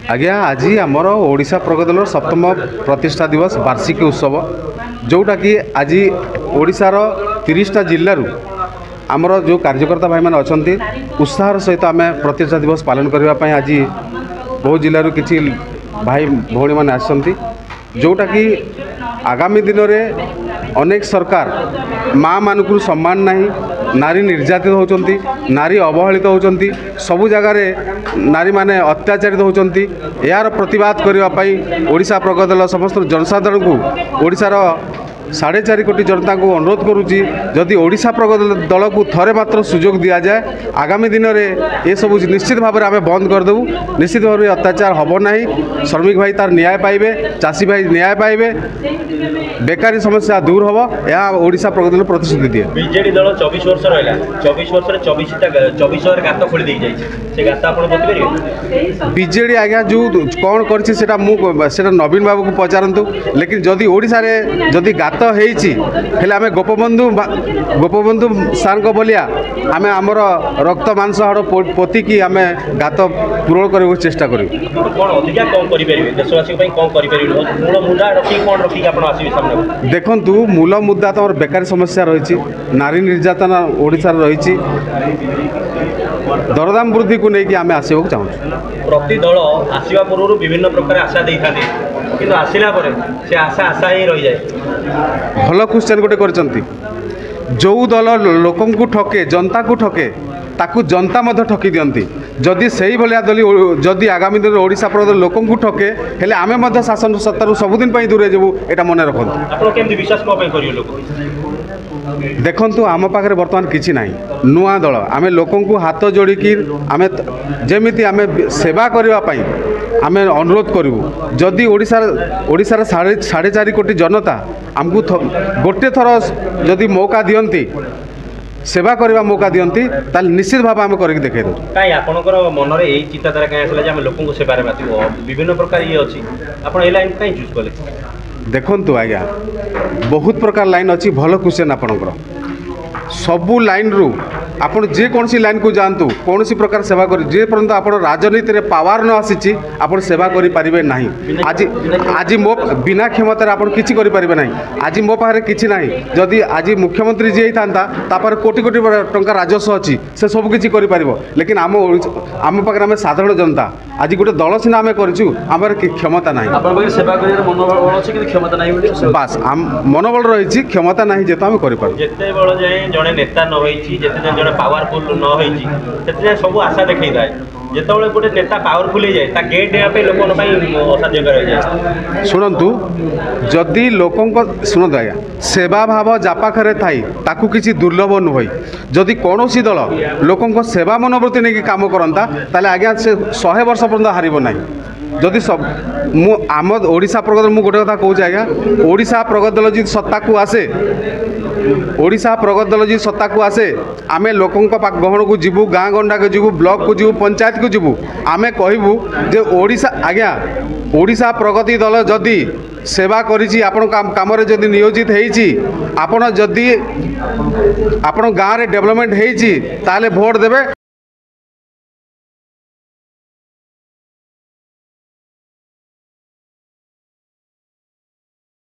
आज्ञा आज आमर ओडिशा प्रगति दल सप्तम प्रतिष्ठा दिवस वार्षिक उत्सव जोटा कि आज ओडिशार 30टा जिल्लारू आमर जो कार्यकर्ता भाई मैंने अच्छा उत्साह सहित आम प्रतिष्ठा दिवस पालन करने आज बहुत जिलूर किसी भाई भौणी मैंने आसती जोटा कि आगामी दिन में अनेक सरकार माँ मानक सम्मान नहीं, नारी निर्यातित होती, नारी अवहेलित होती, सबू जगार नारी माने अत्याचारित होती। यार प्रतिवाद करने ओडिशा प्रगति दल समस्त जनसाधारण को ओडिशार 4.5 कोटी जनता को अनुरोध करुच्ची जदि ओडिशा प्रगति दल को थरे मात्र सुजोग दि जाए आगामी दिन में ये सब निश्चित भाव में आम बंद करदेबू। निश्चित भाव में अत्याचार हम ना, श्रमिक भाई तार न्याय पाइबे, चाषी भाई न्याय पाइबे, बेकारी समस्या दूर हम। यह ओडिशा प्रगति दल प्रतिश्रुति दिए। बीजेडी दल 24 वर्ष रहा, 24 वर्ष 24 गात खोली बीजेडी आज्ञा जो कौन कर नवीन बाबू को पचारतु। लेकिन जदि ओडिशा रे जदि गात हेले आमे गोपबंधु सार को बोलिया आमे आमर रक्त मांस हाड़ पोती की आमे गात पूरण करने चेष्टा करूँ। देखु मूल मुद्दा तो बेकारी समस्या रही, नारी निर्यातना ओडिशा रही, दरदाम वृद्धि को लेकिन आम आसवा चाहूँ। प्रति दल आसवा पूर्व विभिन्न प्रकार आशा दे था कि आसला से आशा आशा ही रही जाए। भल क्वेश्चन गोटे कर जो दल लोक ठके जनता को ठके ताकू जनता मध्य ठकी दियंती। जदि से ही भाया दल जदि आगामी दिन ओडिशा प्रगति लोक ठके हेले आमे शासन सत्तारू सबुदिन दूरे जाबू एटा मन रखु। देखंतु आम पाखे बर्तमान किसी ना नुआ दल आम लोक हाथ जोड़िकी आम जमीती आम सेवा करने आम अनुरोध करूँ। जदि ओडिशार 4.5 कोटी जनता आमको गोटे थर जदि मौका दियंती, सेवा करने मौका दियंती, ताल निश्चित भाव आम करके देखे दो। कहीं आपनकर मन में यही चिंताधारा कहीं आसला जे आम लोक सेवार बातिब विभिन्न प्रकार ये अच्छी आप लाइन कहीं चूज कले? देखंतु आज्ञा बहुत प्रकार लाइन अच्छी। भल क्वेश्चन आपणकर सबू लाइन रु आपन जे कौन सी लाइन को जानतु कौन सी प्रकार सेवा कर जे पर्यंत आप राजनीति रे पावर न आसी आप सेवा करि पारिबे नहीं। आज आज मो बिना क्षमतार आप किसी करि पारिबे नहीं। आज मो पाखे किसी ना जदि आज मुख्यमंत्री जी था तापर कोटी कोटी टंका राजस्व अच्छी से सब किसी करि पारिबो। लेकिन आम पाखे आम साधारण जनता आज गोटे दल सीना आम कर क्षमता ना बास मनोबल रही क्षमता ना जेत आम कर जड़े नेता न जड़े पावरफुल न सब आशा देखी थाए जो गोटे नेता पावरफुल हो जाए गेट देवाई लोक असाध्य जाए। शुणु जदि लोक शुणु आज्ञा सेवा भाव जापाखे थाई ताकू किसी दुर्लभ नुह। जदि कौन दल लोक सेवा मनोवृत्ति नहीं काम करता ताले आज्ञा से 100 वर्ष पर्यंत हार ना। जदि सब आम ओडिशा प्रगति मुझे गोटे कथा कहूँ आज्ञा ओडिशा प्रगति दल जी सत्ता को आसे ओडिशा प्रगति दल जी सत्ता को आसे आमे लोकों गहण को जीवु गाँ गंडा को जीवु ब्लॉक को जीवु पंचायत को जीवु आमे कहबू जे ओडिशा आज्ञा ओडिशा प्रगति दल जदि सेवा करिछि आपण काम रे जदि नियोजित हेछि आपण जदि आपण गाँव रे डेवलपमेंट हेछि ताले भोट देबे।